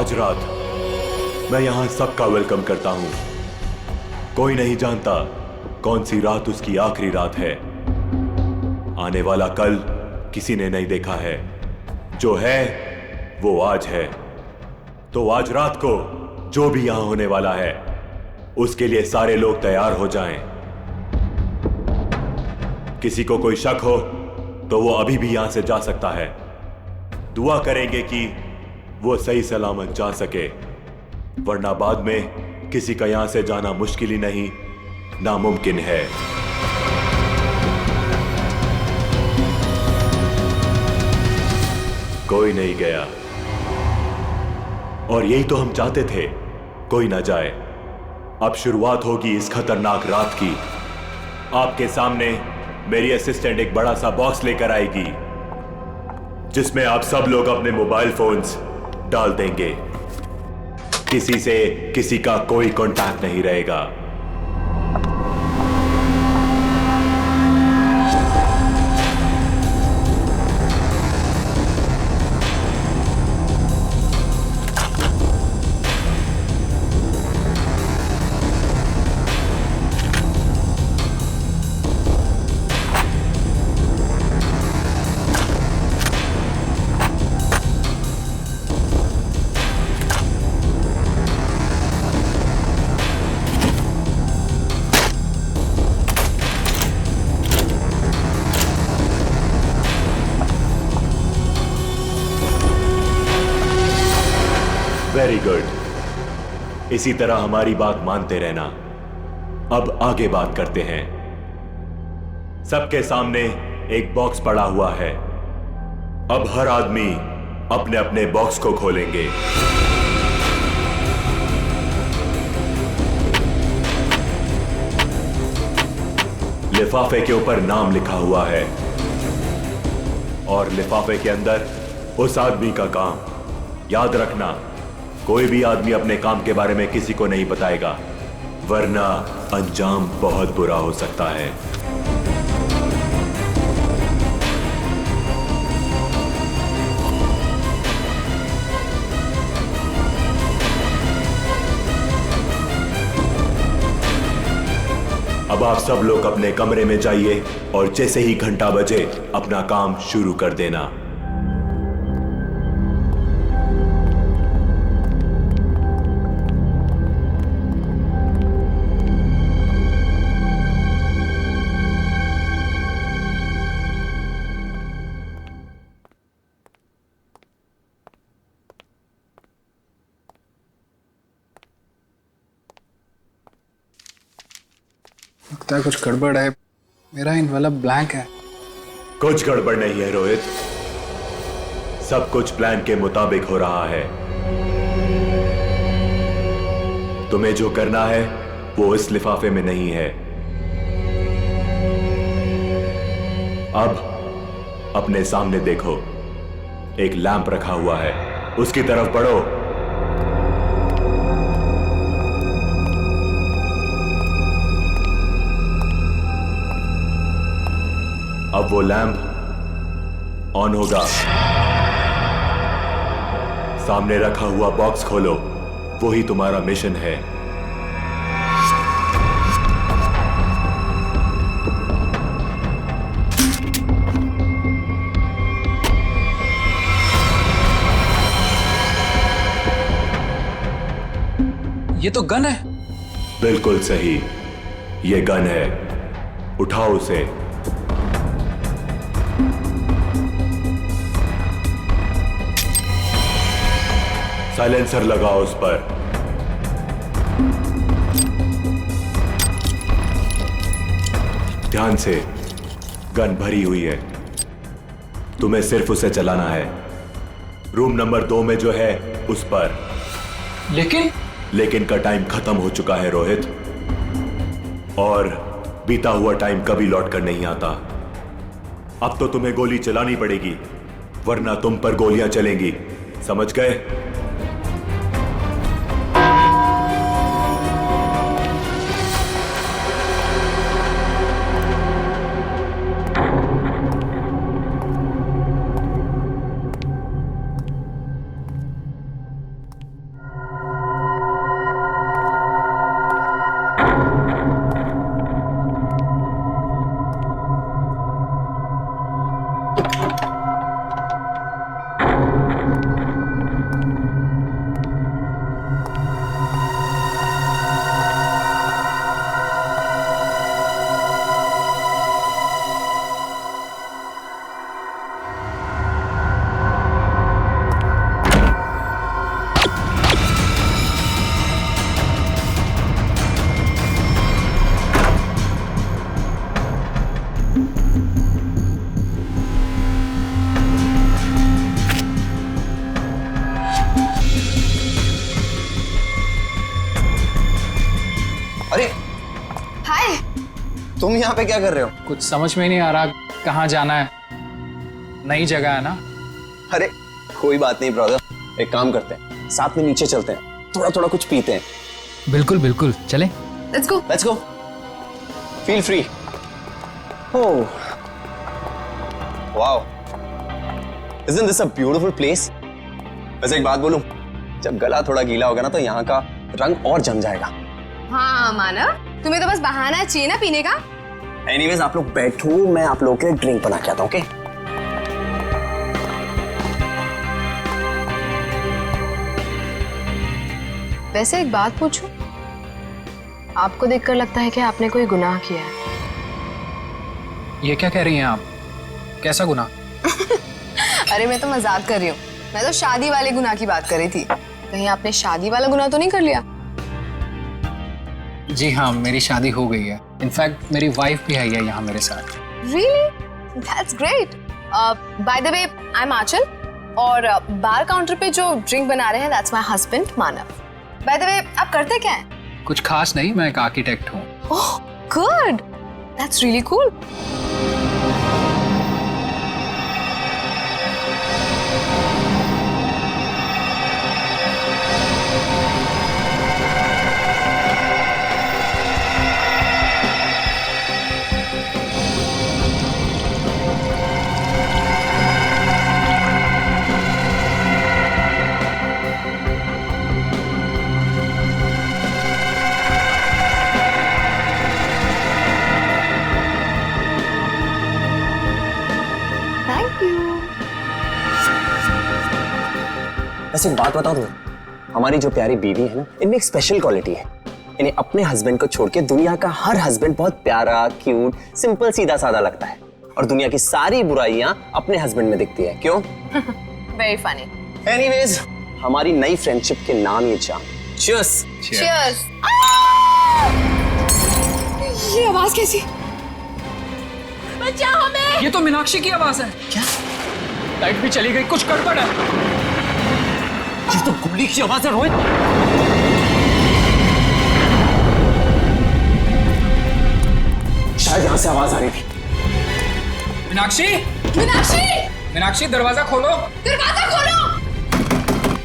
आज रात मैं यहां सबका वेलकम करता हूं। कोई नहीं जानता कौन सी रात उसकी आखिरी रात है। आने वाला कल किसी ने नहीं देखा है। जो है वो आज है। तो आज रात को जो भी यहां होने वाला है उसके लिए सारे लोग तैयार हो जाएं। किसी को कोई शक हो तो वो अभी भी यहां से जा सकता है। दुआ करेंगे कि वो सही सलामत जा सके, वरना बाद में किसी का यहां से जाना मुश्किल ही नहीं, नामुमकिन है। कोई नहीं गया और यही तो हम चाहते थे, कोई ना जाए। अब शुरुआत होगी इस खतरनाक रात की। आपके सामने मेरी असिस्टेंट एक बड़ा सा बॉक्स लेकर आएगी जिसमें आप सब लोग अपने मोबाइल फोन्स डाल देंगे। किसी से किसी का कोई कांटेक्ट नहीं रहेगा। Very good. इसी तरह हमारी बात मानते रहना। अब आगे बात करते हैं। सबके सामने एक बॉक्स पड़ा हुआ है। अब हर आदमी अपने अपने बॉक्स को खोलेंगे। लिफाफे के ऊपर नाम लिखा हुआ है और लिफाफे के अंदर उस आदमी का काम। याद रखना, कोई भी आदमी अपने काम के बारे में किसी को नहीं बताएगा, वरना अंजाम बहुत बुरा हो सकता है। अब आप सब लोग अपने कमरे में जाइए और जैसे ही घंटा बजे अपना काम शुरू कर देना। लगता है कुछ गड़बड़ है। मेरा इनवेलप ब्लैंक है। कुछ गड़बड़ नहीं है रोहित, सब कुछ प्लान के मुताबिक हो रहा है। तुम्हें जो करना है वो इस लिफाफे में नहीं है। अब अपने सामने देखो, एक लैंप रखा हुआ है, उसकी तरफ बढ़ो। अब वो लैंप ऑन होगा। सामने रखा हुआ बॉक्स खोलो, वो ही तुम्हारा मिशन है। ये तो गन है। बिल्कुल सही, ये गन है। उठाओ उसे। साइलेंसर लगाओ उस पर। ध्यान से, गन भरी हुई है, तुम्हें सिर्फ उसे चलाना है। रूम नंबर 2 में जो है उस पर। लेकिन का टाइम खत्म हो चुका है रोहित, और बीता हुआ टाइम कभी लौट कर नहीं आता। अब तो तुम्हें गोली चलानी पड़ेगी, वरना तुम पर गोलियां चलेंगी। समझ गए? तुम यहाँ पे क्या कर रहे हो? कुछ समझ में नहीं आ रहा कहाँ जाना है। नई जगह है ना। अरे कोई बात नहीं ब्रदर, एक काम करते हैं, साथ में नीचे चलते हैं, थोड़ा थोड़ा कुछ पीते हैं। बिल्कुल बिल्कुल, चलें। Let's go. Feel free. Oh wow, isn't this a beautiful place? वैसे एक बात बोलूं, जब गला थोड़ा गीला होगा ना तो यहाँ का रंग और जम जाएगा। हाँ मानव, तुम्हें तो बस बहाना चाहिए ना पीने का। एनीवेज आप लोग बैठो, मैं आप लोगों के ड्रिंक बना के आता हूँ, ओके? वैसे एक बात पूछूं, आपको देखकर लगता है कि आपने कोई गुनाह किया है। ये क्या कह रही हैं आप? कैसा गुनाह? अरे मैं तो मजाक कर रही हूँ, मैं तो शादी वाले गुनाह की बात कर रही थी। कहीं आपने शादी वाला गुनाह तो नहीं कर लिया? जी हाँ, मेरी शादी हो गई है। इनफैक्ट मेरी वाइफ भी है यहाँ मेरे साथ। Really? That's great. By the way, I'm आंचल और बार काउंटर पे जो ड्रिंक बना रहे हैं that's my husband Manav. By the way, आप करते क्या हैं? कुछ खास नहीं, मैं एक आर्किटेक्ट हूँ। Oh, good. That's really cool. वैसे एक बात बताऊं तुम्हें, हमारी जो प्यारी बीवी है ना, इनमें एक स्पेशल क्वालिटी है। इन्हें अपने हस्बैंड को छोड़ के दुनिया का हर हस्बैंड बहुत प्यारा, क्यूट, सिंपल, सीधा साधा लगता है और दुनिया की सारी बुराइयां अपने हस्बैंड में दिखती है। क्यों? Very funny. एनीवेज, हमारी नई फ्रेंडशिप के नाम ये जाम। Cheers. Cheers. ये आवाज कैसी? बचाओ हमें! ये तो मीनाक्षी की आवाज है। क्या? लाइट भी चली गई, कुछ गड़बड़ है। ये तो गोली की आवाज है रोहित। शायद यहां से आवाज आ रही थी। मीनाक्षी! मीनाक्षी! मीनाक्षी, दरवाजा खोलो। दरवाजा खोलो!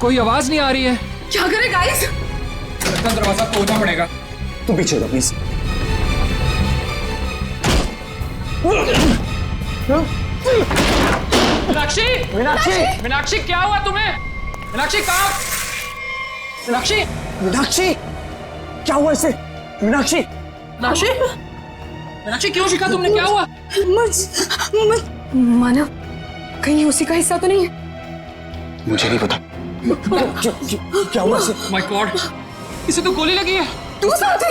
कोई आवाज नहीं आ रही है। क्या करें गाइस? दरवाजा तोड़ना पड़ेगा। तू पीछे हो प्लीज। मीनाक्षी! मीनाक्षी! मीनाक्षी, क्या हुआ तुम्हें? मीनाक्षी कहाँ? मीनाक्षी! मीनाक्षी! क्या हुआ इसे? मीनाक्षी! मीनाक्षी! मीनाक्षी, क्यों शिका तुमने? क्या हुआ? मानव, कहीं उसी का हिस्सा तो नहीं है? मुझे नहीं पता। क्या हुआ इसे? माय गॉड, इसे तो गोली लगी है। तू साथ है?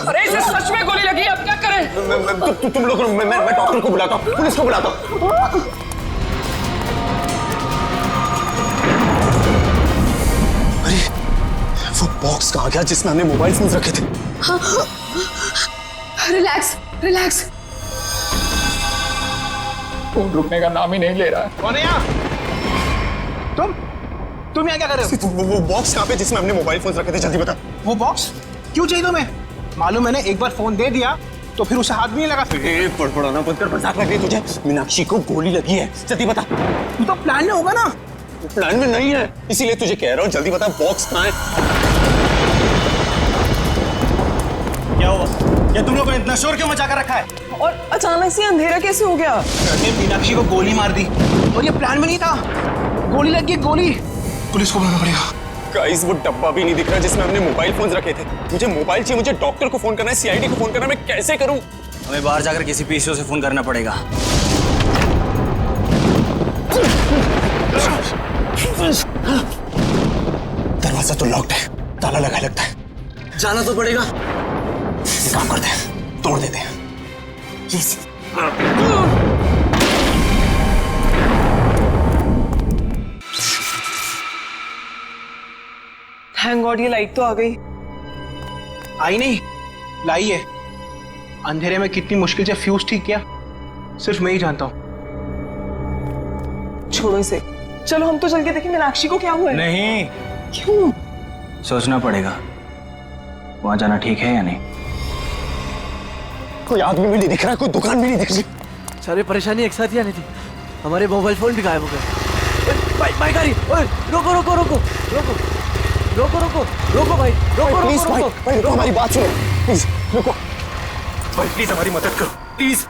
अरे इसे सच में गोली लगी है, अब क्या करें? तुम लोग, मैं डॉक्टर को बुलाता हूँ, पुलिस को बुलाता हूँ। अरे वो बॉक्स कहाँ गया जिसमें हमने मोबाइल फोन रखे थे? Relax, relax. फोन रुकने का नाम ही नहीं ले रहा है। कौन है यहाँ? तुम यहाँ क्या कर रहे हो? वो बॉक्स कहाँ पे जिसमें हमने मोबाइल फोन रखे थे? जल्दी बता। वो बॉक्स क्यों चाहिए तुम्हें? मालूम मैंने एक बार फोन दे दिया तो फिर उसे हाथ भी नहीं लगा। पड़पड़ाना बंद कर, मजाक लग रही है तुझे? मीनाक्षी को गोली लगी है, जल्दी बता। तू तो प्लान में होगा ना? प्लान में नहीं है, इसीलिए तुझे कह रहा हूँ, जल्दी बता बॉक्स कहाँ है? क्या हुआ? ये तुम लोगों ने इतना शोर क्यों मचा कर रखा है? और अचानक से अंधेरा कैसे हो गया? मीनाक्षी को गोली मार दी और ये प्लान में नहीं था। गोली लग गई, गोली। पुलिस को बुलाना पड़ेगा। गाइस, वो डब्बा भी नहीं दिख रहा जिसमें हमने मोबाइल फोन रखे थे। मुझे मोबाइल चाहिए, मुझे डॉक्टर को फोन करना है, सीआईडी को फोन करना है, मैं कैसे करूं? हमें बाहर जाकर किसी पीसीओ से फोन करना पड़ेगा। दरवाजा तो लॉक्ड है, ताला लगा लगता है। जाना तो पड़ेगा। एक काम करते हैं, तोड़ देते हैं। थैंक गॉड ये लाइट तो आ गई। आई नहीं, लाई है। अंधेरे में कितनी मुश्किल से फ्यूज ठीक किया, सिर्फ मैं ही जानता हूँ। छोड़ो इसे, चलो हम तो चल के देखें मीनाक्षी को क्या हुआ है। नहीं, क्यों? सोचना पड़ेगा वहां जाना ठीक है या नहीं। कोई आदमी भी नहीं दिख रहा, कोई दुकान भी नहीं दिख रही। सारी परेशानी एक साथ ही आनी थी, हमारे मोबाइल फोन भी गायब हो गए। बाइक आ रही, ओए रोको रोको रोको रोको रोको रोको रोको भाई, रोको प्लीज रोको भाई, रोको भाई रुको, हमारी बात सुनो प्लीज, रुको। भाई प्लीज हमारी मदद करो प्लीज।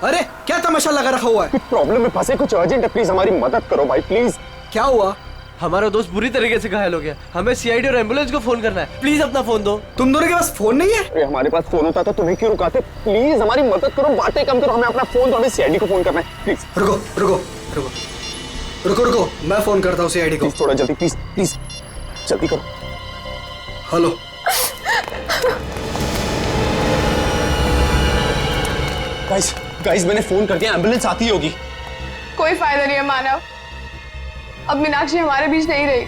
अरे क्या तमाशा लगा रखा हुआ है? कुछ प्रॉब्लम में फंसे, कुछ अर्जेंट है, प्लीज हमारी मदद करो भाई प्लीज। क्या हुआ? हमारा दोस्त बुरी तरीके से घायल हो गया, हमें सीआईडी और एम्बुलेंस को फोन करना है, प्लीज अपना फोन दो। तुम दोनों के पास फोन नहीं है? अरे हमारे पास फोन होता तो तुम्हें क्यों रुकाते? प्लीज हमारी मदद करो, बातें कम करो, हमें अपना फोन दो, हमें सीआईडी को फोन करना है प्लीज। रुको रुको रुको रुको रुको, मैं फोन करता हूँ सीआईडी को। प्लीज थोड़ा जल्दी, प्लीज प्लीज जल्दी करो। हेलो, गाइस गाइस मैंने फोन कर दिया, एम्बुलेंस आती होगी। कोई फायदा नहीं है मानव, अब मीनाक्षी हमारे बीच नहीं रही।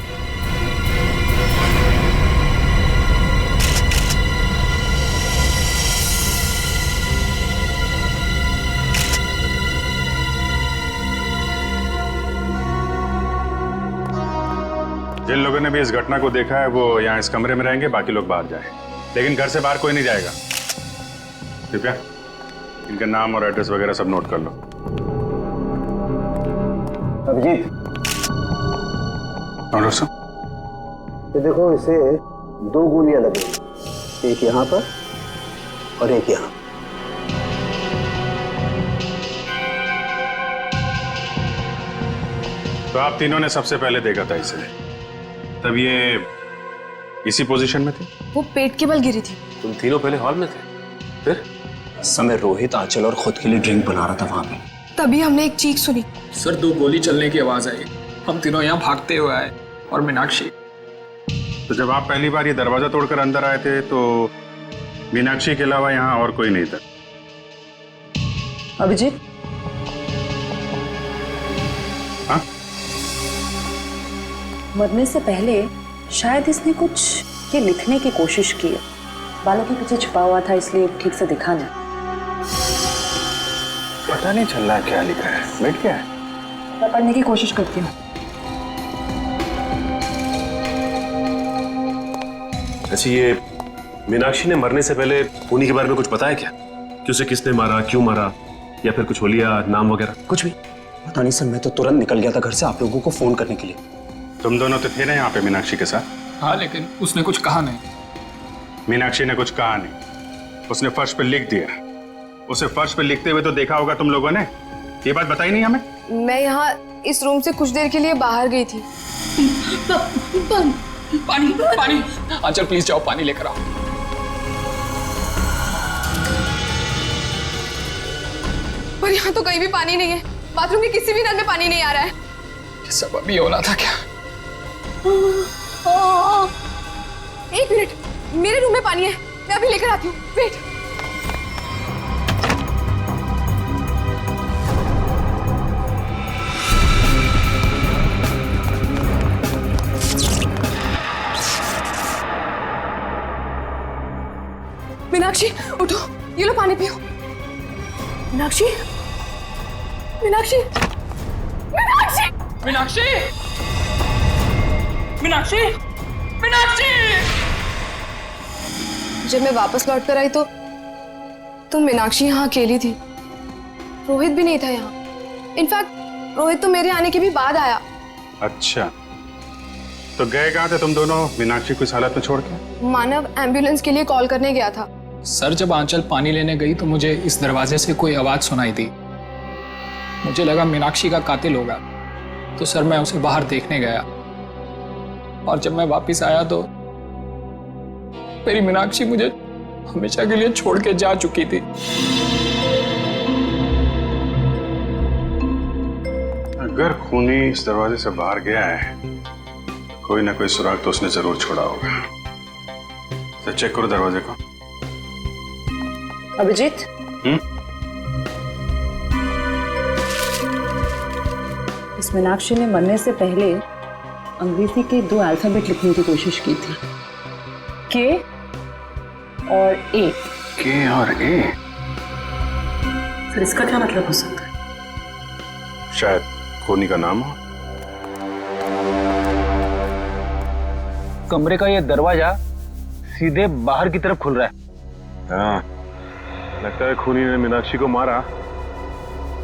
जिन लोगों ने भी इस घटना को देखा है वो यहाँ इस कमरे में रहेंगे, बाकी लोग बाहर जाएं। लेकिन घर से बाहर कोई नहीं जाएगा। कृपया इनका नाम और एड्रेस वगैरह सब नोट कर लो। अभिजीत, और सब ये देखो, इसे 2 गोलियां लगी, एक यहाँ पर और एक यहाँ। तो आप तीनों ने सबसे पहले देखा था इसे, तब ये इसी पोजीशन में थी? वो पेट के बल गिरी थी। तुम तीनों पहले हॉल में थे, फिर? समय रोहित, आंचल और खुद के लिए ड्रिंक बना रहा था वहां पे। तभी हमने एक चीख सुनी। सर 2 गोली चलने की आवाज आई, हम तीनों यहाँ भागते हुए आए और मीनाक्षी। तो जब आप पहली बार ये दरवाजा तोड़कर अंदर आए थे तो मीनाक्षी के अलावा यहाँ और कोई नहीं था? अभिजीत, हाँ? मरने से पहले शायद इसने कुछ ये लिखने की कोशिश की है, बालों के पीछे छुपा हुआ था इसलिए ठीक से दिखा नहीं। पता नहीं चल रहा क्या लिखा है, बैठ क्या है? मैं पढ़ने की कोशिश करती हूँ। अच्छा, ये मीनाक्षी ने मरने से पहले खूनी के बारे में कुछ बताया क्या? कि उसे किसने मारा, क्यों मारा, या फिर कुछ होलिया नाम वगैरह? कुछ भी पता नहीं सर, मैं तो तुरंत निकल गया था घर से आप लोगों को फोन करने के लिए। तुम दोनों तो थे ना यहाँ पे मीनाक्षी के साथ? हाँ, लेकिन उसने कुछ कहा नहीं। मीनाक्षी ने कुछ कहा नहीं, उसने फर्श पे लिख दिया। उसे फर्श पे लिखते हुए तो देखा होगा तुम लोगों ने, ये बात बताई नहीं हमें? मैं यहाँ इस रूम से कुछ देर के लिए बाहर गई थी। पानी पानी, आंचल प्लीज जाओ पानी लेकर आओ। पर यहाँ तो कहीं भी पानी नहीं है, बाथरूम के किसी भी नल में पानी नहीं आ रहा है। ये सब अभी होना था क्या? एक मिनट, मेरे रूम में पानी है, मैं अभी लेकर आती हूँ, वेट। मीनाक्षी उठो, ये लो पानी पियो। मीनाक्षी, मीनाक्षी, मीनाक्षी, मीनाक्षी, मीनाक्षी, मीनाक्षी। जब मैं वापस लौट कर आई तो मीनाक्षी यहाँ अकेली थी, रोहित भी नहीं था यहाँ। इनफैक्ट रोहित तो मेरे आने के भी बाद आया। अच्छा, तो गए कहाँ थे तुम दोनों मीनाक्षी को इस हालत में छोड़ के? मानव एम्बुलेंस के लिए कॉल करने गया था। सर जब आंचल पानी लेने गई तो मुझे इस दरवाजे से कोई आवाज सुनाई दी, मुझे लगा मीनाक्षी का कातिल होगा, तो सर मैं उसे बाहर देखने गया। और जब मैं वापस आया तो मेरी मीनाक्षी मुझे हमेशा के लिए छोड़ के जा चुकी थी। अगर खूनी इस दरवाजे से बाहर गया है, कोई ना कोई सुराग तो उसने जरूर छोड़ा होगा। तो चेक करो दरवाजे को। अभिजीत, इस मीनाक्षी ने मरने से पहले अंग्रेजी के 2 अल्फाबेट लिखने की कोशिश की थी, के और ए। के और ए? फिर इसका क्या मतलब हो सकता है? शायद खूनी का नाम हो। कमरे का ये दरवाजा सीधे बाहर की तरफ खुल रहा है। हाँ, लगता है खूनी ने मीनाक्षी को मारा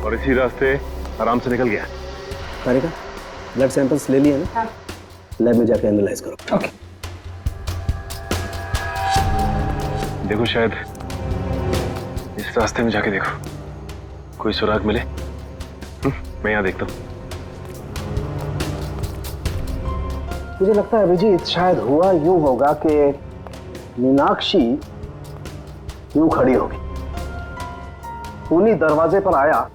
और इसी रास्ते आराम से निकल गया। करेगा, ब्लड सैंपल्स ले लिए ना? लैब में जाके एनालाइज करो। ओके। देखो शायद इस रास्ते में जाके देखो, कोई सुराग मिले। मैं यहाँ देखता हूँ। मुझे लगता है अभिजीत शायद हुआ यूं होगा कि मीनाक्षी यूं खड़ी होगी, खूनी दरवाजे पर आया,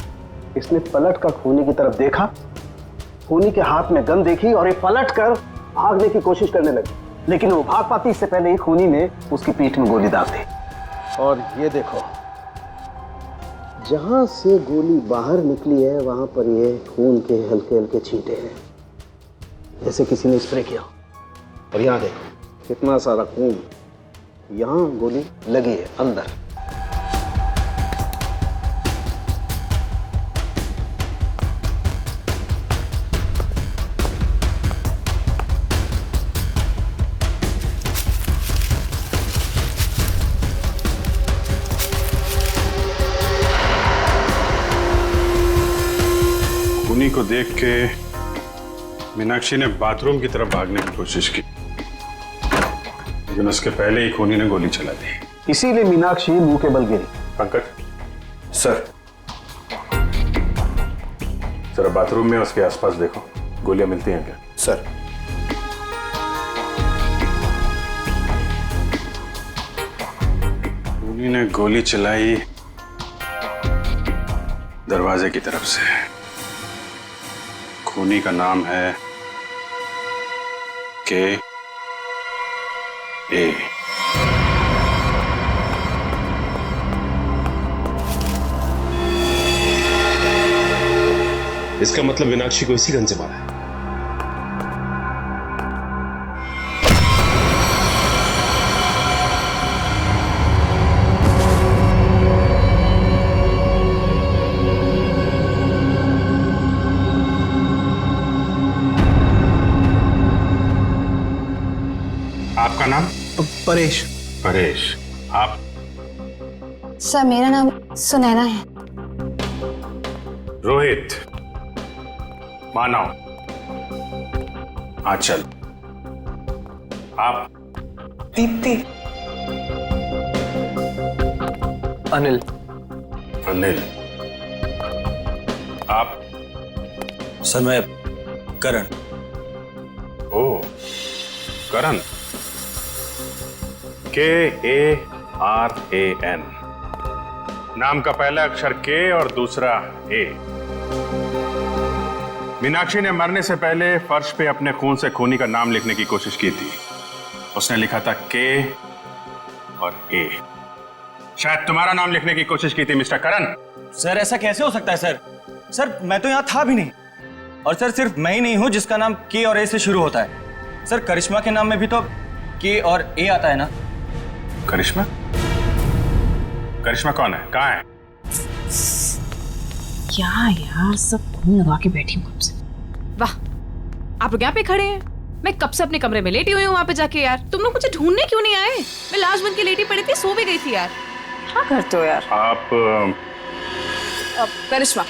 इसने पलट कर खूनी की तरफ देखा, खूनी के हाथ में गन देखी और ये पलट कर भागने की कोशिश करने लगी, लेकिन वो भाग पाती इससे पहले ही खूनी ने उसकी पीठ में गोली दाग दी। और ये देखो, जहां से गोली बाहर निकली है वहां पर ये खून के हल्के हल्के छींटे हैं, जैसे किसी ने स्प्रे किया। और यहाँ देखो कितना सारा खून, यहाँ गोली लगी है अंदर। खूनी को देख के मीनाक्षी ने बाथरूम की तरफ भागने की कोशिश की, लेकिन उसके पहले ही खूनी ने गोली चला दी। इसीलिए मीनाक्षी मुंह के बल गिरी। पंकज सर, जरा बाथरूम में उसके आसपास देखो, गोलियां मिलती हैं क्या? सर। खूनी ने गोली चलाई दरवाजे की तरफ से। खूनी का नाम है के ए। इसका मतलब मीनाक्षी को इसी गन से मारा है। आपका नाम? परेश। परेश। आप? सर मेरा नाम सुनैना है। रोहित। मानव। आंचल। आप? दीप्ति। अनिल। अनिल। आप? सर मैं करण। ओ, करण। KARAN। नाम का पहला अक्षर के और दूसरा ए। मीनाक्षी ने मरने से पहले फर्श पे अपने खून से खूनी का नाम लिखने की कोशिश की थी। उसने लिखा था के और ए। शायद तुम्हारा नाम लिखने की कोशिश की थी मिस्टर करण। सर ऐसा कैसे हो सकता है सर? सर मैं तो यहाँ था भी नहीं। और सर सिर्फ मैं ही नहीं हूँ जिसका नाम के और ए से शुरू होता है। सर करिश्मा के नाम में भी तो के और ए आता है ना? करिश्मा? करिश्मा कौन है? कहाँ है? क्या यार, सब खून लगा के बैठी हूँ कब से। वाह, आप लोग यहाँ पे खड़े हैं। मैं कब से अपने कमरे में लेटी हुई हूँ वहाँ पे जाके। यार तुम लोग मुझे ढूंढने क्यों नहीं आए? मैं लाश बन के लेटी पड़ी थी, सो भी गई थी यार। क्या करते हो यार आप? करिश्मा,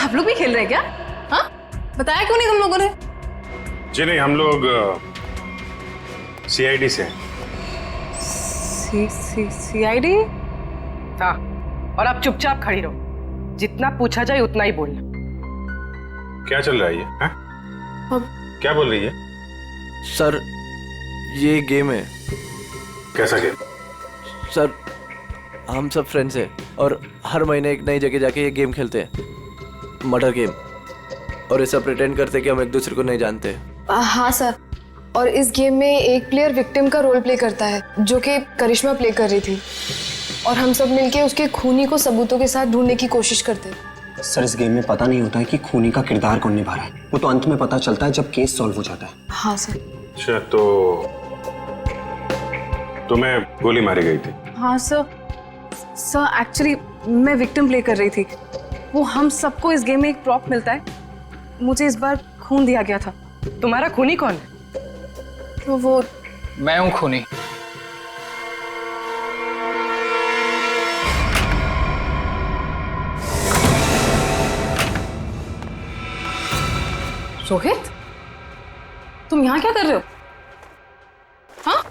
आप लोग भी खेल रहे हैं क्या? हाँ, बताया क्यों नहीं तुम लोगों ने? जी नहीं, हम लोग CID से हैं। CID? हाँ, और आप चुपचाप खड़ी रहो, जितना पूछा जाए उतना ही बोलना। क्या चल रहा है ये? क्या बोल रही है? सर ये गेम है। कैसा गेम? सर हम सब फ्रेंड्स हैं और हर महीने एक नई जगह जाके ये गेम खेलते हैं, मर्डर गेम। और ऐसा प्रिटेंड करते कि हम एक दूसरे को नहीं जानते। हाँ सर, और इस गेम में एक प्लेयर विक्टिम का रोल प्ले करता है, जो कि करिश्मा प्ले कर रही थी, और हम सब मिलके उसके खूनी को सबूतों के साथ ढूंढने की कोशिश करते हैं। सर इस गेम में पता नहीं होता है कि खूनी का किरदार कौन निभा रहा है, वो तो अंत में पता चलता है जब केस सॉल्व हो जाता है। हाँ सर। अच्छा, तो तुम्हें गोली मारी गई थी? हाँ सर एक्चुअली मैं विक्टिम प्ले कर रही थी। वो हम सबको इस गेम में एक प्रॉप मिलता है, मुझे इस बार खून दिया गया था। तुम्हारा खूनी कौन है? तो वो मैं हूँ खूनी। रोहित, तुम यहाँ क्या कर रहे हो? हाँ?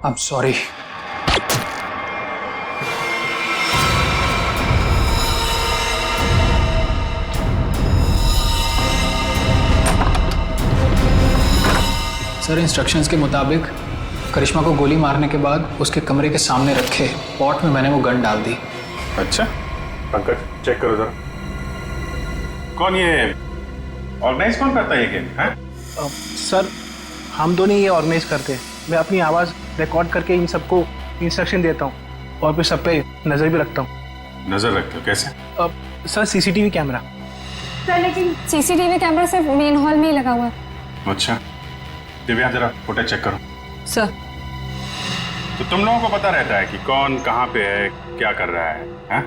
I'm sorry. सर, इंस्ट्रक्शंस के मुताबिक करिश्मा को गोली मारने के बाद उसके कमरे के सामने रखे पॉट में मैंने वो गन डाल दी। अच्छा, पंकज चेक करो जरा। कौन ये ऑर्गेनाइज कौन करता है ये गेम? सर, हम दोनों ये ऑर्गेनाइज करते हैं। मैं अपनी आवाज़ रिकॉर्ड करके इन सबको इंस्ट्रक्शन देता हूँ और फिर सब पे नज़र भी रखता हूँ। नजर रखते हो कैसे? Sir, CCTV camera. सर, लेकिन सीसीटीवी कैमरा सिर्फ मेन हॉल में ही लगा हुआ है। अच्छा, दिव्या जरा फुटेज चेक करो। सर, तो तुम लोगों को पता रहता है कि कौन कहाँ पे है, क्या कर रहा है, हाँ?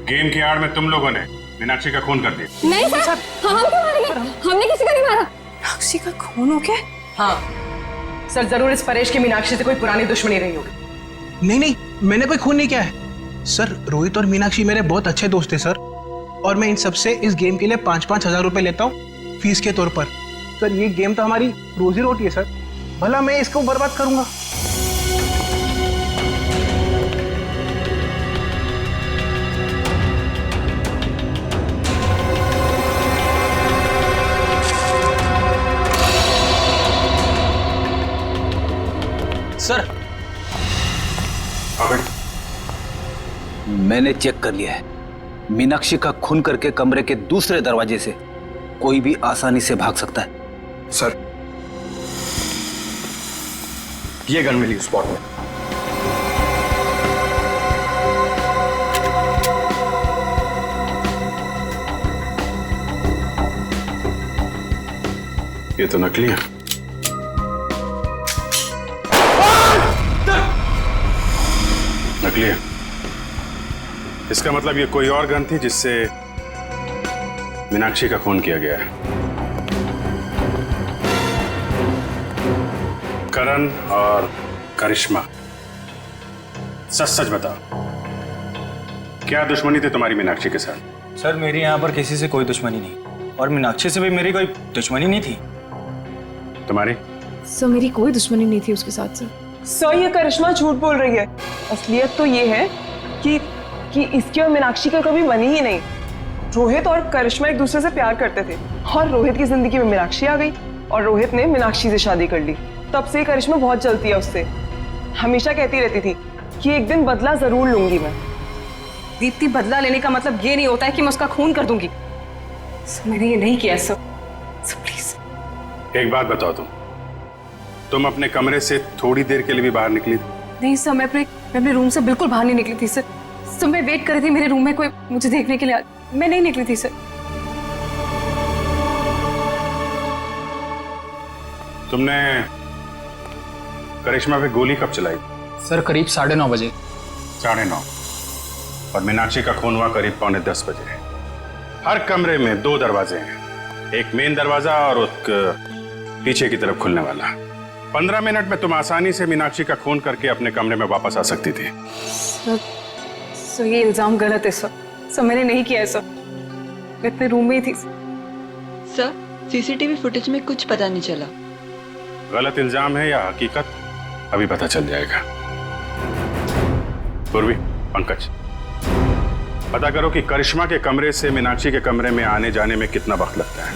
गेम की आड़ में तुम लोगों ने मीनाक्षी का खून कर दिया। नहीं सर, हम क्यों मारेंगे? हमने किसी को नहीं मारा। मीनाक्षी का खून हो गया? हाँ सर, जरूर इस परेश की मीनाक्षी से कोई पुरानी दुश्मनी रही होगी। नहीं, मैंने कोई खून नहीं किया है सर। रोहित और मीनाक्षी मेरे बहुत अच्छे दोस्त हैं सर, और मैं इन सबसे इस गेम के लिए 5-5 हजार रुपए लेता हूँ फीस के तौर पर। सर, ये गेम तो हमारी रोजी रोटी है सर, भला मैं इसको बर्बाद करूंगा? सर, मैंने चेक कर लिया है। मीनाक्षी का खून करके कमरे के दूसरे दरवाजे से कोई भी आसानी से भाग सकता है। सर, ये गन मिली स्पॉट में। ये तो नकली है। नकली है, इसका मतलब ये कोई और गन थी जिससे मीनाक्षी का खून किया गया है। करण और करिश्मा, सच सच बताओ, क्या दुश्मनी थी तुम्हारी मीनाक्षी के साथ? सर, मेरी यहाँ पर किसी से कोई दुश्मनी नहीं, और मीनाक्षी से भी मेरी कोई दुश्मनी नहीं थी। तुम्हारी? सर, मेरी कोई दुश्मनी नहीं थी उसके साथ सर। सर, ये करिश्मा झूठ बोल रही है। असलियत तो ये है कि इसकी और मीनाक्षी का कभी बनी ही नहीं। रोहित और करिश्मा एक दूसरे से प्यार करते थे, और रोहित की जिंदगी में मीनाक्षी आ गई और रोहित ने मीनाक्षी से शादी कर ली। तब से करिश्मा बहुत जलती है उससे। हमेशा कहती रहती थी कि एक दिन बदला जरूर लूंगी मैं। दीप्ति, बदला लेने का मतलब ये नहीं होता है कि मैं उसका खून कर दूंगी। सर, मैंने ये नहीं किया सर। प्लीज एक बात बताओ, तुम अपने कमरे से थोड़ी देर के लिए भी बाहर निकली? नहीं सर, मैं अपने रूम से बिल्कुल बाहर नहीं निकली थी सर। मैं वेट कर रही थी मेरे रूम में कोई मुझे देखने के लिए। मैं नहीं निकली थी सर। तुमने करिश्मा पे गोली कब चलाई? सर, करीब 9:30 बजे। 9:30, और मीनाक्षी का खून हुआ करीब 9:45 बजे। हर कमरे में 2 दरवाजे हैं, एक मेन दरवाजा और एक पीछे की तरफ खुलने वाला। 15 मिनट में तुम आसानी से मीनाक्षी का खून करके अपने कमरे में वापस आ सकती थी। सर, ये इल्जाम गलत है सर। मैंने नहीं किया है सर। मैं अपने रूम में ही थी सर। सीसीटीवी फुटेज में कुछ पता नहीं चला। गलत इल्जाम है या हकीकत, अभी पता चल जाएगा। पूर्वी, पंकज, पता करो कि करिश्मा के कमरे से मीनाक्षी के कमरे में आने जाने में कितना वक्त लगता है।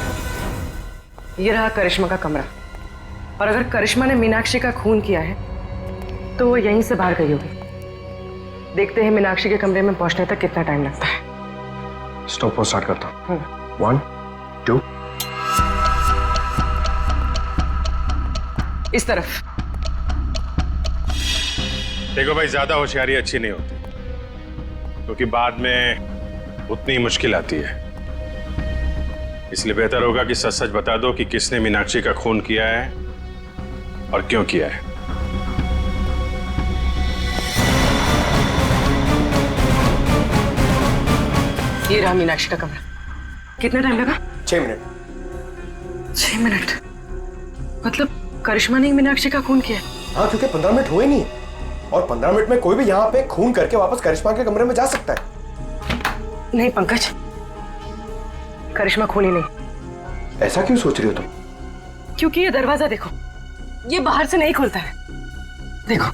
ये रहा करिश्मा का कमरा, और अगर करिश्मा ने मीनाक्षी का खून किया है तो वो यहीं से बाहर गई होगी। देखते हैं मीनाक्षी के कमरे में पहुंचने तक कितना टाइम लगता है। स्टॉप स्टार्ट करता हूँ। 1, 2। इस तरफ। देखो भाई, ज्यादा होशियारी अच्छी नहीं होती, क्योंकि बाद में उतनी मुश्किल आती है। इसलिए बेहतर होगा कि सच सच बता दो कि किसने मीनाक्षी का खून किया है और क्यों किया है। ये रहा मीनाक्षी का कमरा। कितना टाइम लगा? 6 मिनट। 6 मिनट? मतलब करिश्मा ने मीनाक्षी का खून किया? हाँ, क्योंकि 15 मिनट हुए नहीं, और 15 मिनट में कोई भी यहाँ पे खून करके वापस करिश्मा के कमरे में जा सकता है। नहीं पंकज, करिश्मा खूनी नहीं। ऐसा क्यों सोच रही हो तुम? क्योंकि ये दरवाजा देखो, ये बाहर से नहीं खुलता है। देखो,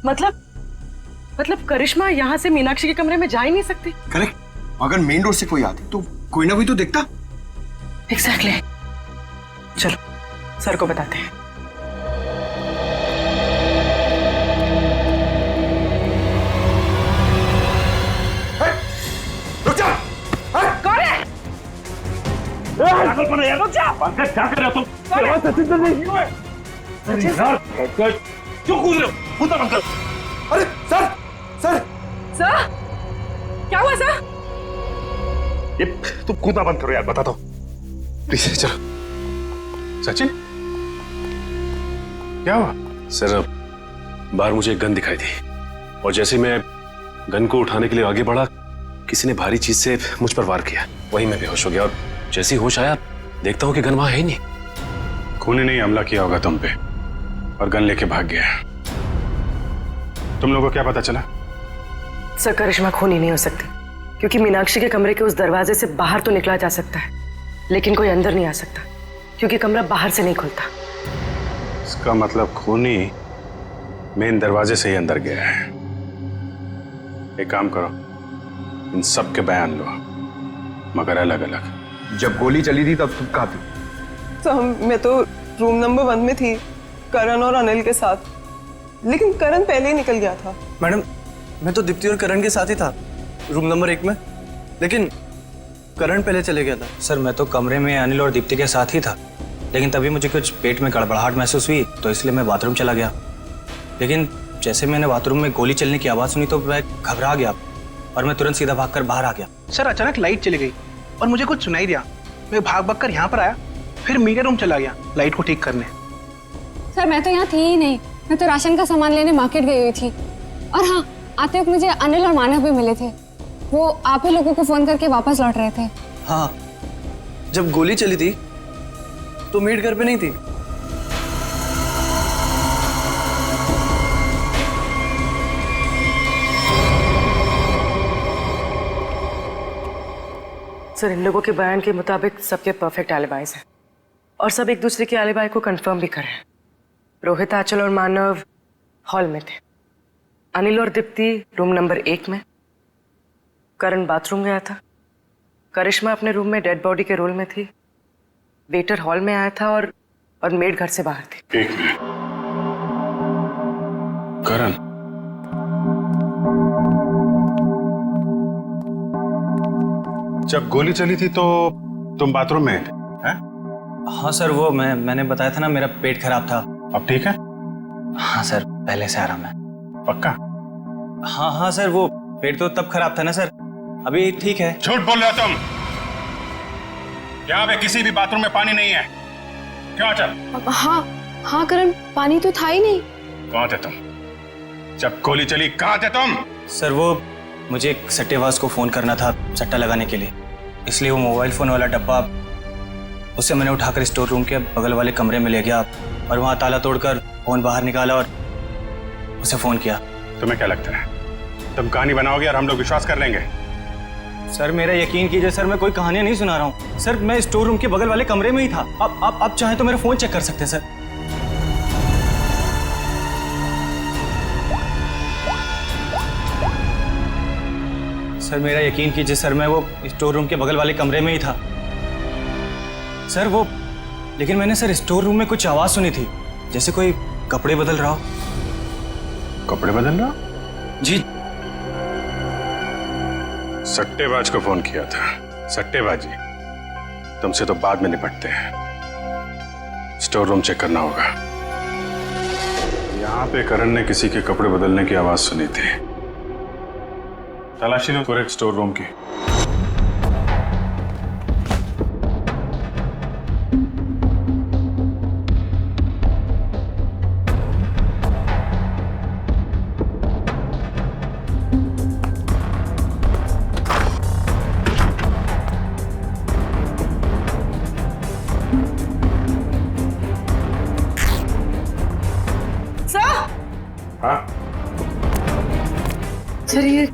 मतलब करिश्मा यहाँ से मीनाक्षी के कमरे में जा ही नहीं सकती। करेक्ट। अगर मेन डोर से कोई आती तो कोई ना कोई तो देखता। एग्जैक्टली। चलो सर को बताते हैं। रुक जा। कौन है? रुक जा। पंकज क्या कर रहे हो तुम? क्यों कूद रहे हो? कूदा बंद करो। अरे सर, सर, सर, क्या हुआ सर? ये तुम कूदना बंद करो यार, बता दो प्लीज। चलो सचिन, क्या हुआ? सर बाहर मुझे एक गन दिखाई दी और जैसे मैं गन को उठाने के लिए आगे बढ़ा, किसी ने भारी चीज से मुझ पर वार किया। वहीं मैं बेहोश हो गया और जैसे ही होश आया देखता हूं कि गन वहां है ही नहीं। खूनी ने हमला किया होगा तुम पे और गन लेके भाग गया। तुम लोगों को क्या पता चला? सर करिश्मा खूनी नहीं हो सकती, क्योंकि मीनाक्षी के कमरे के उस दरवाजे से बाहर तो निकला जा सकता है, लेकिन कोई अंदर नहीं आ सकता, क्योंकि कमरा बाहर से नहीं खुलता। इसका मतलब खूनी मेन दरवाजे से ही अंदर गया है। एक काम करो, इन सब के बयान लो, मगर अलग अलग। जब गोली चली थी तब तुम कहाँ थी? तो मैं तो रूम नंबर 1 में थी, करण और अनिल के साथ, लेकिन करण पहले ही निकल गया था। मैडम, मैं तो दीप्ति और करण के साथ ही था रूम नंबर 1 में, लेकिन करण पहले चले गया था। सर मैं तो कमरे में अनिल और दीप्ति के साथ ही था, लेकिन तभी मुझे कुछ पेट में गड़बड़ाहट महसूस हुई, तो इसलिए मैं बाथरूम चला गया। लेकिन जैसे मैंने बाथरूम में गोली चलने की आवाज़ सुनी तो मैं घबरा गया और मैं तुरंत सीधा भागकर बाहर आ गया। सर अचानक लाइट चली गई और मुझे कुछ सुनाई दिया। मैं भाग कर यहाँ पर आया, फिर मीडिया रूम चला गया लाइट को ठीक करने। सर मैं तो यहाँ थी ही नहीं, मैं तो राशन का सामान लेने मार्केट गई हुई थी। और हाँ, आते वक्त मुझे अनिल और मानव भी मिले थे। वो आप ही लोगों को फोन करके वापस लौट रहे थे। हाँ, जब गोली चली थी तो मीट घर पे नहीं थी। सर इन लोगों के बयान के मुताबिक सबके परफेक्ट एलिबाइज हैं और सब एक दूसरे के एलिबाई को कंफर्म भी कर रहे हैं। रोहित, आंचल और मानव हॉल में थे, अनिल और दीप्ति रूम नंबर 1 में, करण बाथरूम गया था, करिश्मा अपने रूम में डेड बॉडी के रोल में थी, वेटर हॉल में आया था और मेड घर से बाहर थी। एक मिनट, करण जब गोली चली थी तो तुम बाथरूम में थे? हैं? हाँ सर, वो मैंने बताया था ना, मेरा पेट खराब था। अब ठीक है? हाँ सर, पहले से आराम है। पक्का? हाँ सर, वो पेट तो तब खराब था ना सर, अभी ठीक है। झूठ बोल रहे हो तुम। यहाँ पे किसी भी बाथरूम में पानी नहीं है। क्यों आंचल? हाँ करण, पानी तो था ही नहीं। कहाँ थे तुम जब गोली चली? कहाँ थे तुम? सर वो मुझे एक सट्टेबाज को फोन करना था सट्टा लगाने के लिए, इसलिए वो मोबाइल फोन वाला डब्बा उसे मैंने उठाकर स्टोर रूम के बगल वाले कमरे में ले गया और वहां ताला तोड़कर फोन बाहर निकाला और उसे फोन किया। तुम्हें क्या लगता है तुम कहानी बनाओगे और हम लोग विश्वास कर लेंगे? सर मेरा यकीन कीजिए सर, मैं कोई कहानियां नहीं सुना रहा हूँ सर, मैं स्टोर रूम के बगल वाले कमरे में ही था। आप चाहें तो मेरा फोन चेक कर सकते हैं सर। सर मेरा यकीन कीजिए सर, मैं वो स्टोर रूम के बगल वाले कमरे में ही था सर। वो लेकिन मैंने सर स्टोर रूम में कुछ आवाज सुनी थी, जैसे कोई कपड़े बदल रहा हो। कपड़े बदल रहा? जी। सट्टेबाज को फोन किया था। सट्टेबाजी तुमसे तो बाद में निपटते हैं, स्टोर रूम चेक करना होगा। यहाँ पे करण ने किसी के कपड़े बदलने की आवाज सुनी थी। तलाशी लो पूरे स्टोर रूम की। सर ये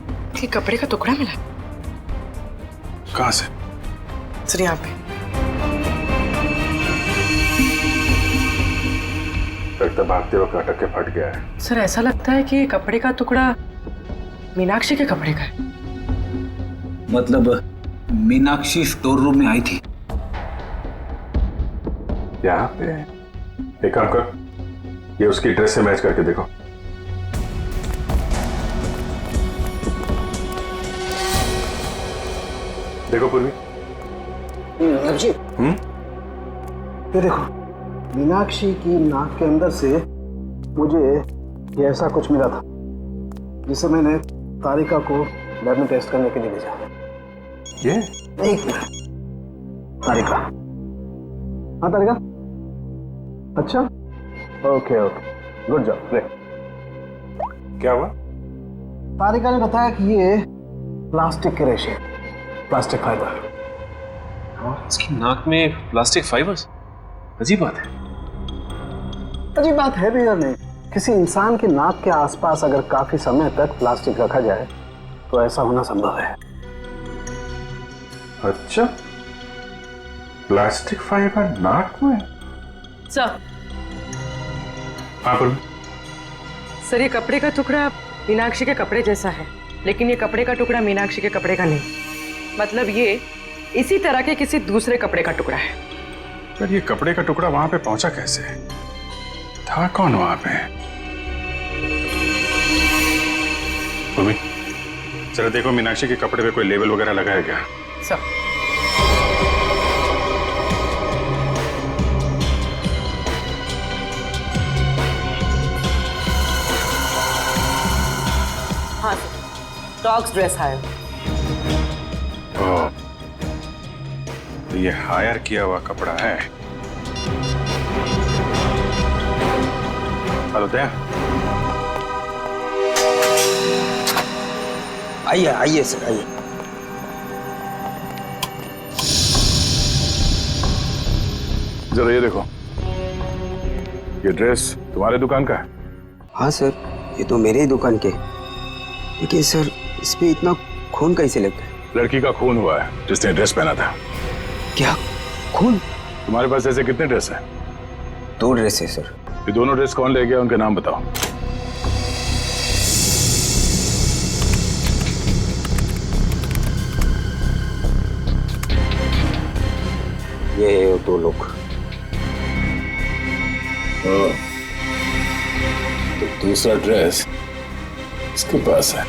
कपड़े का टुकड़ा मिला। कहां से? सर यहाँ पे। लगता भागते वक्त अटक के फट गया है। सर ऐसा लगता है कि ये कपड़े का टुकड़ा मीनाक्षी के कपड़े का है। मतलब मीनाक्षी स्टोर रूम में आई थी यहाँ पे? एक काम कर, ये उसकी ड्रेस से मैच करके देखो। देखो पूर्वी। अभिजीत, ये देखो, मीनाक्षी की नाक के अंदर से मुझे ये ऐसा कुछ मिला था जिसे मैंने तारिका को लैब में टेस्ट करने के लिए भेजा। ये? एक मिनट। तारिका? हाँ तारिका? अच्छा, okay okay, good job, great. क्या हुआ? तारिका ने बताया कि ये प्लास्टिक के रेशे, प्लास्टिक फाइबर। इसकी नाक में प्लास्टिक फाइबर्स? अजीब बात है। अजीब बात है भी या नहीं, किसी इंसान की नाक के आसपास अगर काफी समय तक प्लास्टिक रखा जाए तो ऐसा होना संभव है। अच्छा, प्लास्टिक फाइबर नाक में? सर। हाँ पूर्वी। सर ये कपड़े का टुकड़ा मीनाक्षी के कपड़े जैसा है, लेकिन ये कपड़े का टुकड़ा मीनाक्षी के कपड़े का नहीं। मतलब ये इसी तरह के किसी दूसरे कपड़े का टुकड़ा है। पर ये कपड़े का टुकड़ा वहां पे पहुंचा कैसे? था कौन वहां पे? पूर्वी, जरा देखो मीनाक्षी के कपड़े पे कोई लेबल वगैरह लगा है क्या? सर। हाँ सर, डॉग्स ड्रेस हायर। ये हायर किया हुआ कपड़ा है। हेलो दया। आइए आइए सर, आइए। जरा ये देखो, ये ड्रेस तुम्हारे दुकान का है? हाँ सर, ये तो मेरे ही दुकान के। लेकिन सर इस पे इतना खून कैसे लग गया? लड़की का खून हुआ है जिसने ड्रेस पहना था। क्या खून? तुम्हारे पास ऐसे कितने ड्रेस हैं? 2 ड्रेस है सर। ये दोनों ड्रेस कौन ले गया, उनके नाम बताओ। ये 2 लोग। तो दूसरा ड्रेस इसके पास है।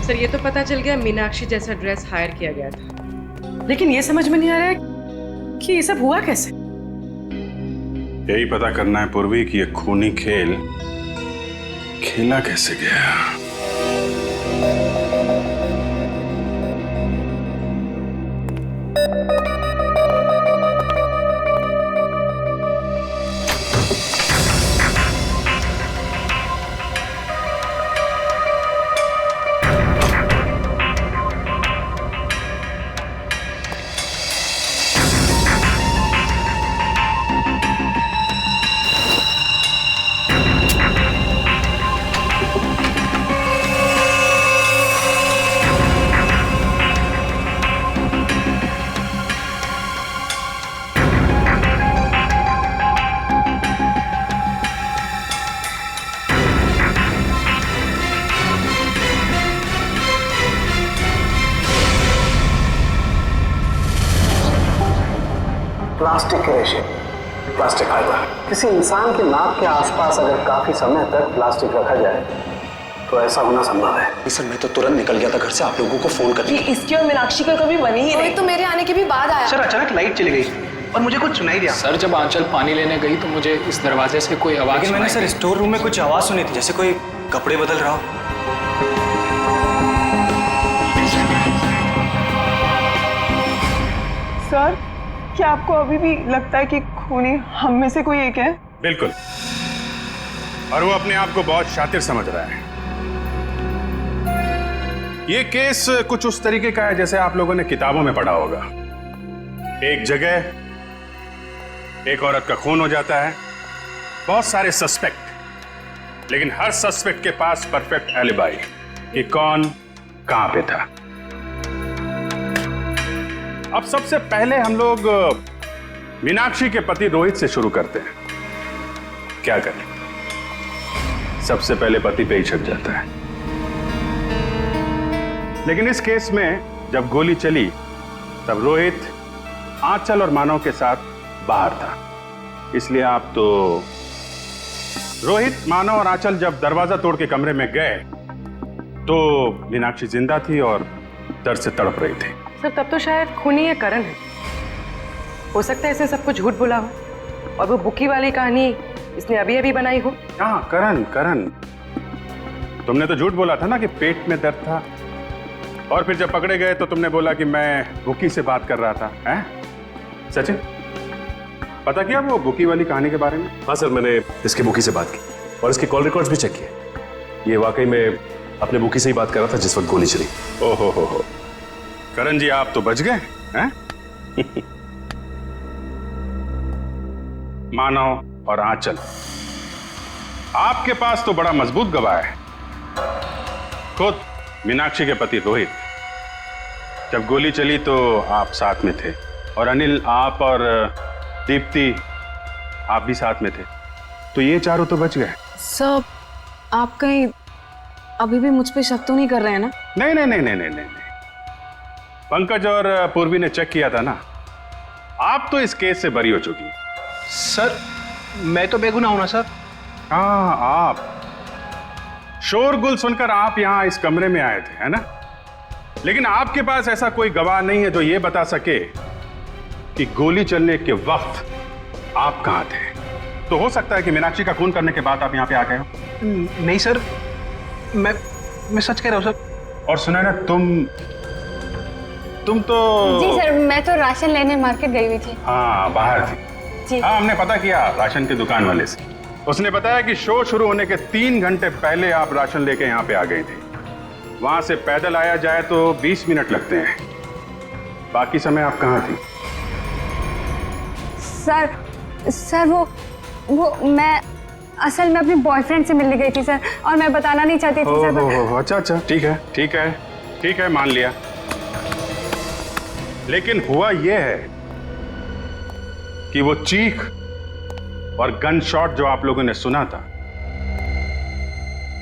सर ये तो पता चल गया मीनाक्षी जैसा ड्रेस हायर किया गया था, लेकिन ये समझ में नहीं आ रहा है कि ये सब हुआ कैसे। यही पता करना है पूर्वी कि ये खूनी खेल खेला कैसे गया। प्लास्टिक के रेशे, प्लास्टिक फाइबर। किसी इंसान की नाक के आसपास अगर काफी समय तक प्लास्टिक रखा जाए तो ऐसा होना संभव है। सर मैं तो तुरंत निकल गया था घर से, आप लोगों को फोन कर दिया। इसकी और मीनाक्षी का कभी बनी ही नहीं। तो मेरे आने के भी बाद आया। सर अचानक लाइट चली गई और मुझे कुछ सुनाई दिया। सर जब आंचल पानी लेने गई तो मुझे इस दरवाजे से कोई आवाज लेकिन मैंने सर स्टोर रूम में कुछ आवाज सुनी थी, जैसे कोई कपड़े बदल रहा हो। सर क्या आपको अभी भी लगता है कि खूनी हम में से कोई एक है? बिल्कुल, और वो अपने आप को बहुत शातिर समझ रहा है। ये केस कुछ उस तरीके का है जैसे आप लोगों ने किताबों में पढ़ा होगा। एक जगह एक औरत का खून हो जाता है, बहुत सारे सस्पेक्ट, लेकिन हर सस्पेक्ट के पास परफेक्ट एलिबाई, कि कौन कहां पे था। अब सबसे पहले हम लोग मीनाक्षी के पति रोहित से शुरू करते हैं। क्या करें, सबसे पहले पति पे ही छक जाता है। लेकिन इस केस में जब गोली चली तब रोहित आंचल और मानव के साथ बाहर था, इसलिए आप तो रोहित, मानव और आंचल जब दरवाजा तोड़ के कमरे में गए तो मीनाक्षी जिंदा थी और दर्द से तड़प रही थी। सर तब तो शायद खूनी ये करण है। हो सकता है इसने सबको झूठ बोला हो और वो बुकी वाली कहानी इसने अभी अभी बनाई हो। हाँ, करण, तुमने तो झूठ बोला था ना कि पेट में दर्द था, और फिर जब पकड़े गए तो तुमने बोला कि मैं बुकी से बात कर रहा था। हैं सचिन, पता किया वो बुकी वाली कहानी के बारे में? हाँ सर, मैंने इसके बुकी से बात की और इसके कॉल रिकॉर्ड्स भी चेक किए। ये वाकई में अपने बुकी से ही बात कर रहा था जिस वक्त गोली चली। ओहो हो, करण जी आप तो बच गए हैं। मानव और आंचल, आपके पास तो बड़ा मजबूत गवाह है। खुद मीनाक्षी के पति रोहित, जब गोली चली तो आप साथ में थे, और अनिल, आप और दीप्ति आप भी साथ में थे, तो ये चारों तो बच गए। सर आप कहीं अभी भी मुझ पे शक तो नहीं कर रहे हैं ना? नहीं। पंकज और पूर्वी ने चेक किया था ना, आप तो इस केस से बरी हो चुकी। सर मैं तो बेगुनाह हूं ना सर। हाँ, आप शोरगुल सुनकर आप यहां इस कमरे में आए थे, है ना? लेकिन आपके पास ऐसा कोई गवाह नहीं है जो ये बता सके कि गोली चलने के वक्त आप कहां थे। तो हो सकता है कि मीनाक्षी का खून करने के बाद आप यहां पे आ गए हो। नहीं सर, मैं सच कह रहा हूं सर। और सुना ना, तुम तो जी सर, मैं तो राशन लेने मार्केट गई हुई थी। हाँ, बाहर थी जी। हाँ, हमने पता किया राशन की दुकान वाले से। उसने बताया कि शो शुरू होने के 3 घंटे पहले आप राशन लेके यहाँ पे आ गए थे। वहां से पैदल आया जाए तो 20 मिनट लगते हैं। बाकी समय आप कहाँ थी? सर वो मैं असल में अपने बॉयफ्रेंड से मिलने गई थी सर, और मैं बताना नहीं चाहती थी सर। अच्छा, ठीक है, मान लिया। लेकिन हुआ यह है कि वो चीख और गन शॉट जो आप लोगों ने सुना था,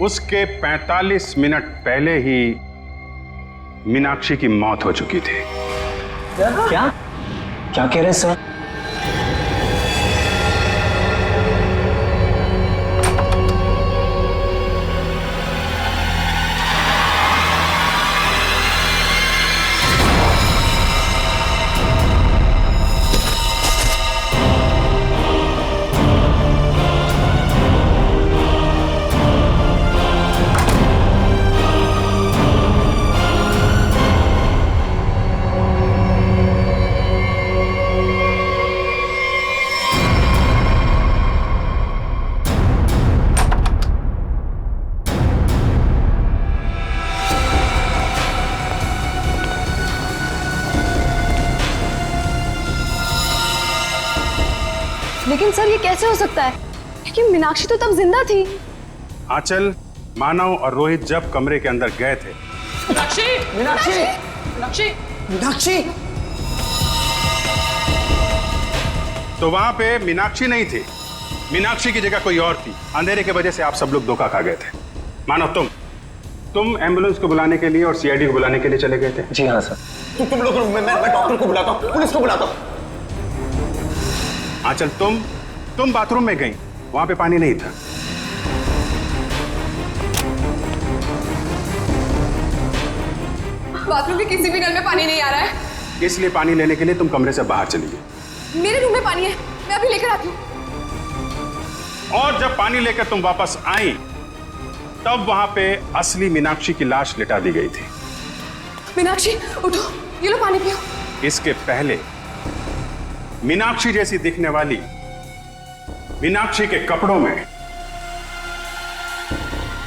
उसके 45 मिनट पहले ही मीनाक्षी की मौत हो चुकी थी। क्या कह रहे हैं सर? लेकिन सर ये कैसे हो सकता है, क्योंकि मीनाक्षी तो तब जिंदा थी। आंचल, मानव और रोहित जब कमरे के अंदर गए थे, मीनाक्षी तो वहां पे मीनाक्षी नहीं थी। मीनाक्षी की जगह कोई और थी। अंधेरे की वजह से आप सब लोग धोखा खा गए थे। मानव, तुम एम्बुलेंस को बुलाने के लिए और सीआईडी को बुलाने के लिए चले गए थे। जी हाँ सर। तुम लोग, मैं डॉक्टर को बुलाता हूँ, पुलिस को बुलाता हूँ। आंचल, तुम बाथरूम में गई, वहां पे पानी नहीं था। बाथरूम के किसी भी नल में पानी नहीं आ रहा है, इसलिए पानी लेने के लिए तुम कमरे से बाहर चली गई। मेरे रूम में पानी है, मैं अभी लेकर आती हूँ। और जब पानी लेकर तुम वापस आई तब वहां पे असली मीनाक्षी की लाश लिटा दी गई थी। मीनाक्षी उठो, ये लो पानी पियो। इसके पहले मीनाक्षी जैसी दिखने वाली मीनाक्षी के कपड़ों में,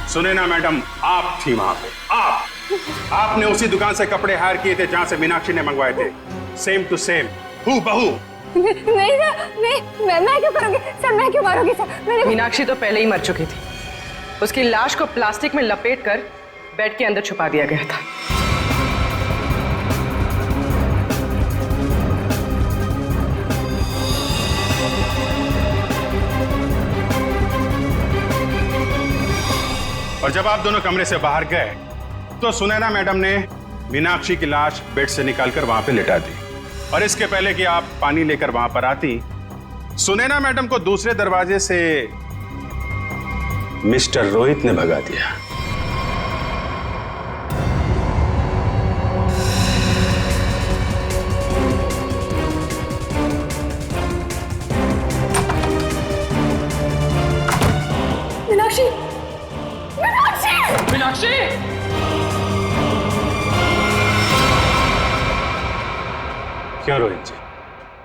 सुने ना मैडम, आप थी वहां पे। आपने उसी दुकान से कपड़े हायर किए थे जहां से मीनाक्षी ने मंगवाए थे। सेम टू सेम, हूबहू। नहीं सर, मैं क्यों करूंगी सर, मैं क्यों मारूंगी सर? मीनाक्षी तो पहले ही मर चुकी थी। उसकी लाश को प्लास्टिक में लपेटकर बेड के अंदर छुपा दिया गया था। और जब आप दोनों कमरे से बाहर गए तो सुनैना मैडम ने मीनाक्षी की लाश बेड से निकालकर वहां पे लिटा दी। और इसके पहले कि आप पानी लेकर वहां पर आती, सुनैना मैडम को दूसरे दरवाजे से मिस्टर रोहित ने भगा दिया। मीनाक्षी, मीनाक्षी, मीनाक्षी! क्यों रोहित जी,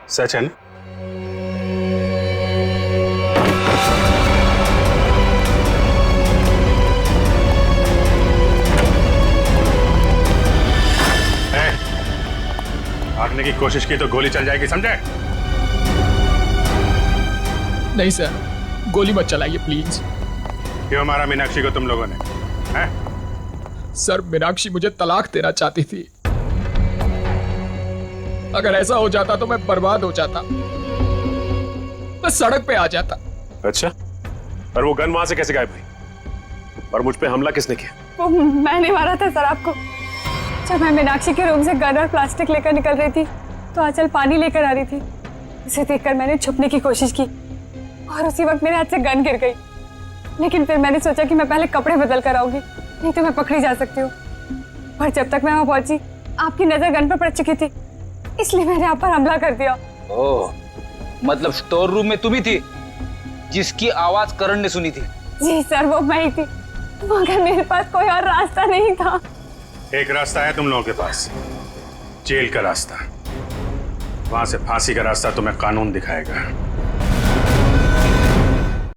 सच है ना? भागने की कोशिश की तो गोली चल जाएगी, समझे? नहीं सर, गोली मत चलाइए प्लीज। क्यों मारा मीनाक्षी को तुम लोगों ने? हैं? सर, मीनाक्षी मुझे तलाक देना चाहती थी। अगर ऐसा हो जाता तो मैं बर्बाद हो जाता, मैं सड़क पे आ जाता। अच्छा, और वो गन वहां से कैसे गायब हुई? और मुझ पे हमला किसने किया? वो मैंने मारा था सर आपको। जब मैं मीनाक्षी के रूम से गन और प्लास्टिक लेकर निकल रही थी तो आंचल पानी लेकर आ रही थी। उसे देखकर मैंने छुपने की कोशिश की और उसी वक्त मेरे हाथ से गन गिर गई। लेकिन फिर मैंने सोचा कि मैं पहले कपड़े बदल कर आऊंगी, नहीं तो मैं पकड़ी जा सकती हूँ। पर जब तक मैं वहां पहुंची आपकी नजर गन पर पड़ चुकी थी, इसलिए मैंने आप पर हमला कर दिया। ओह, मतलब स्टोर रूम में तुम ही थी जिसकी आवाज करण ने सुनी थी? जी सर, वो मैं ही थी, मगर मेरे पास कोई और रास्ता नहीं था। एक रास्ता है तुम लोगों के पास, जेल का रास्ता। वहां से फांसी का रास्ता तुम्हें कानून दिखाएगा।